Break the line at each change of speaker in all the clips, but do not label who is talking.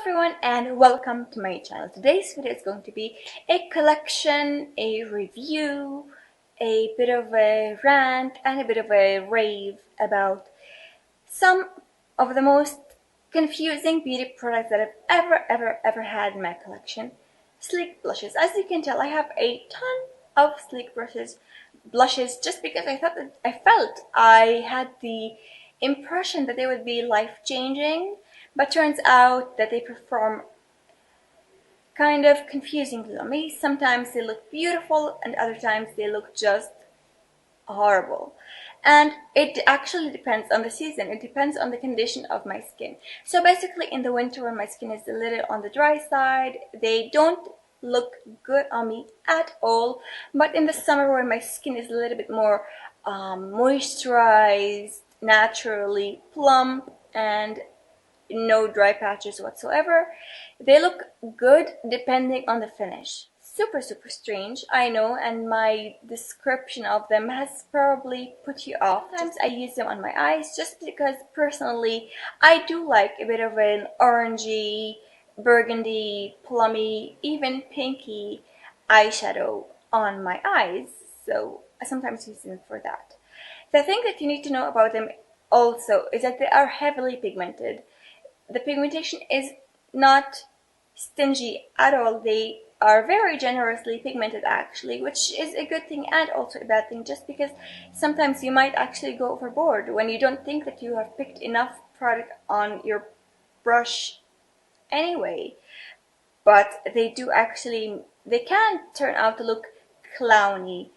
everyone and welcome to my channel. Today's video is going to be a collection, a review, a bit of a rant and a bit of a rave about some of the most confusing beauty products that I've ever had in my collection. Sleek blushes. As you can tell, I have a ton of sleek blushes just because I felt I had the impression that they would be life-changing, but turns out that they perform kind of confusingly on me. Sometimes they look beautiful and other times they look just horrible. And it actually depends on the season. It depends on the condition of my skin. So basically in the winter when my skin is a little on the dry side, they don't look good on me at all. But in the summer when my skin is a little bit more moisturized, naturally plump, and no dry patches whatsoever, they look good depending on the finish. Super strange, I know, and my description of them has probably put you off. Sometimes I use them on my eyes just because personally I do like a bit of an orangey, burgundy, plummy, even pinky eyeshadow on my eyes, so I sometimes use them for that. The thing that you need to know about them also is that they are heavily pigmented. The pigmentation is not stingy at all. They are very generously pigmented actually, which is a good thing and also a bad thing, just because sometimes you might actually go overboard when you don't think that you have picked enough product on your brush anyway. But they can turn out to look clowny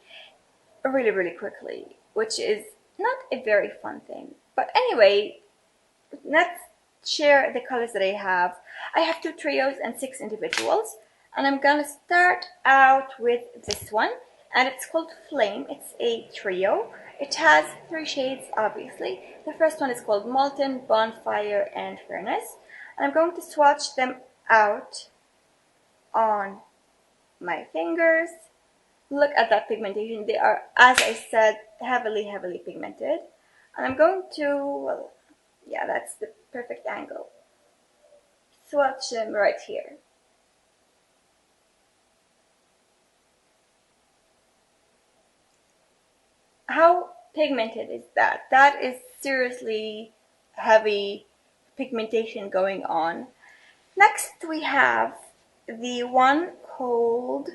really quickly, which is not a very fun thing. But anyway, let's share the colors that I have. I have 2 trios and 6 individuals, and I'm gonna start out with this one, and it's called Flame. It's a trio. It has 3 shades, obviously. The first one is called Molten, Bonfire, and Furnace, and I'm going to swatch them out on my fingers. Look at that pigmentation. They are, as I said, heavily pigmented, and I'm going to, well, yeah, that's the perfect angle. Swatch them right here. How pigmented is that? That is seriously heavy pigmentation going on. Next we have the one called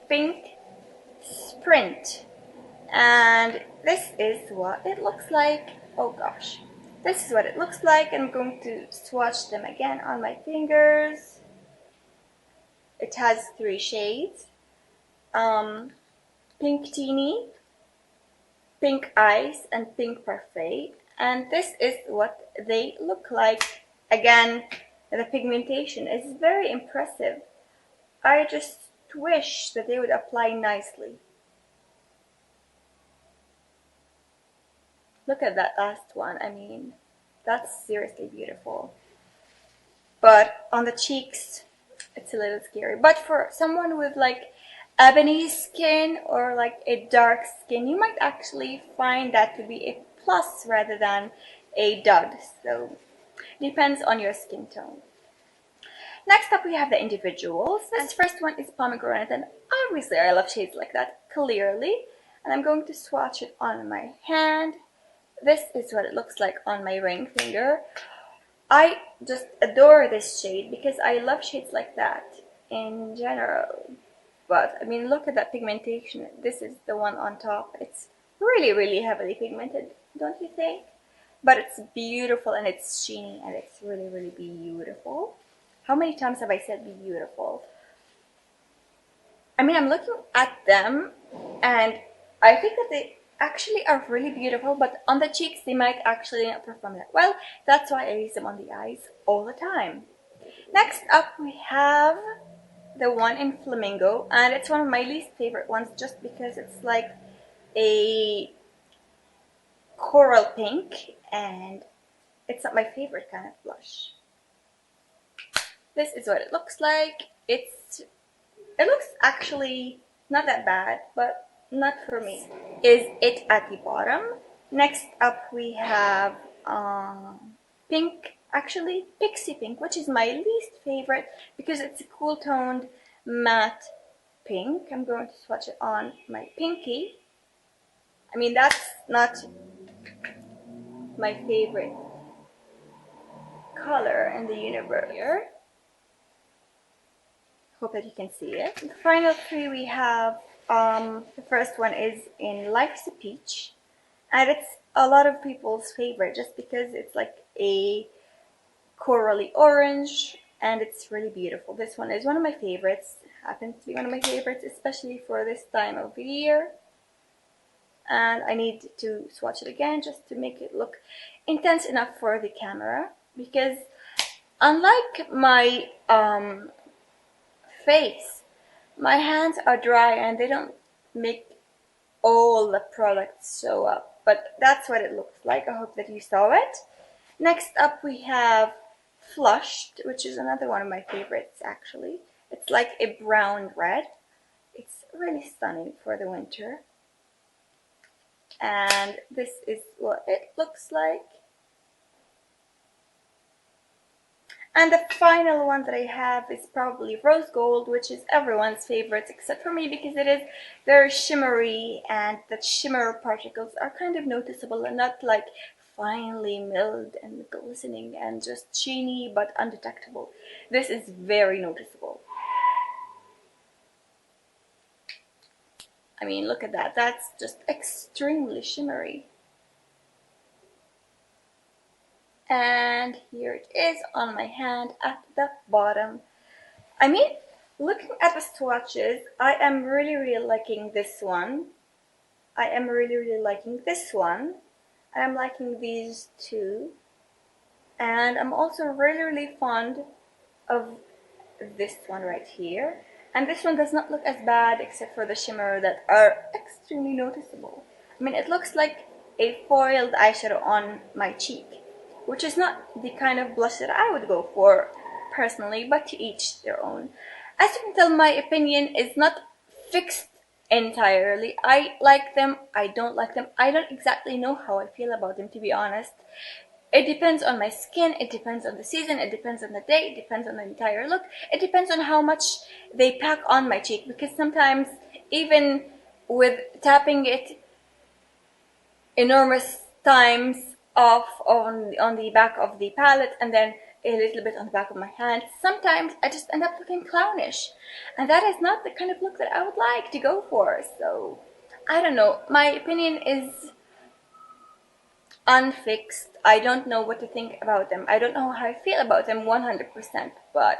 Pink Sprint. And this is what it looks like. Oh gosh. This is what it looks like. I'm going to swatch them again on my fingers. It has 3 shades. Pink Teeny, Pink Ice, and Pink Parfait. And this is what they look like. Again, the pigmentation is very impressive. I just wish that they would apply nicely. Look at that last one. I mean, that's seriously beautiful. But on the cheeks, it's a little scary. But for someone with like ebony skin or like a dark skin, you might actually find that to be a plus rather than a dud. So depends on your skin tone. Next up we have the individuals. This first one is Pomegranate, and obviously I love shades like that, clearly. And I'm going to swatch it on my hand. This is what it looks like on my ring finger. I just adore this shade because I love shades like that in general. But I mean, look at that pigmentation. This is the one on top. It's really heavily pigmented, don't you think? But it's beautiful and it's sheeny and it's really beautiful. How many times have I said beautiful? I mean, I'm looking at them and I think that they actually are really beautiful, but on the cheeks they might actually not perform that well. That's why I use them on the eyes all the time. Next up we have the one in Flamingo, and it's one of my least favorite ones just because it's like a coral pink and it's not my favorite kind of blush. This is what it looks like. It looks actually not that bad, but not for me. Is it at the bottom? Next up we have Pink actually Pixie Pink, which is my least favorite because it's a cool toned matte pink. I'm going to swatch it on my pinky. I mean, that's not my favorite color in the universe. Here, hope that you can see it. The final three we have, the first one is in Life's a Peach, and it's a lot of people's favorite just because it's like a corally orange and it's really beautiful. This one is one of my favorites, happens to be one of my favorites, especially for this time of the year. And I need to swatch it again just to make it look intense enough for the camera, because unlike my face, my hands are dry and they don't make all the products show up, but that's what it looks like. I hope that you saw it. Next up we have Flushed, which is another one of my favorites actually. It's like a brown red. It's really stunning for the winter. And this is what it looks like. And the final one that I have is probably Rose Gold, which is everyone's favorite except for me because it is very shimmery and the shimmer particles are kind of noticeable and not like finely milled and glistening and just sheeny but undetectable. This is very noticeable. I mean, look at that. That's just extremely shimmery. And here it is on my hand at the bottom. I mean, looking at the swatches, I am really liking this one. I am really liking this one. I am liking these two. And I'm also really fond of this one right here. And this one does not look as bad except for the shimmer that are extremely noticeable. I mean, it looks like a foiled eyeshadow on my cheek, which is not the kind of blush that I would go for personally, but to each their own. As you can tell, my opinion is not fixed entirely. I like them, I don't like them. I don't exactly know how I feel about them, to be honest. It depends on my skin, it depends on the season, it depends on the day, it depends on the entire look. It depends on how much they pack on my cheek, because sometimes even with tapping it enormous times off on the back of the palette and then a little bit on the back of my hand, sometimes I just end up looking clownish, and that is not the kind of look that I would like to go for. So I don't know, my opinion is unfixed. I don't know what to think about them. I don't know how I feel about them 100%, but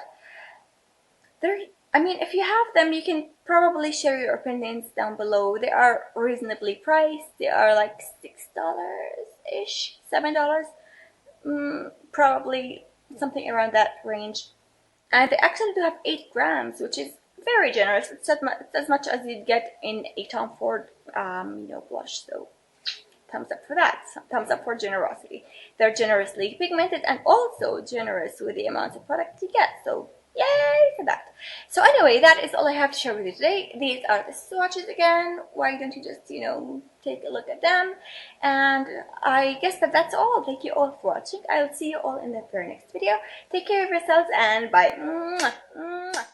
they're, I mean, if you have them, you can probably share your opinions down below. They are reasonably priced. They are like $6-ish, $7, probably something around that range. And they actually do have 8 grams, which is very generous. It's as much as you'd get in a Tom Ford, blush. So thumbs up for that. Thumbs up for generosity. They're generously pigmented and also generous with the amount of product you get. So yay for that. So anyway, that is all I have to share with you today. These are the swatches again. Why don't you just, take a look at them? And I guess that's all. Thank you all for watching. I'll see you all in the very next video. Take care of yourselves and bye. Mwah, mwah.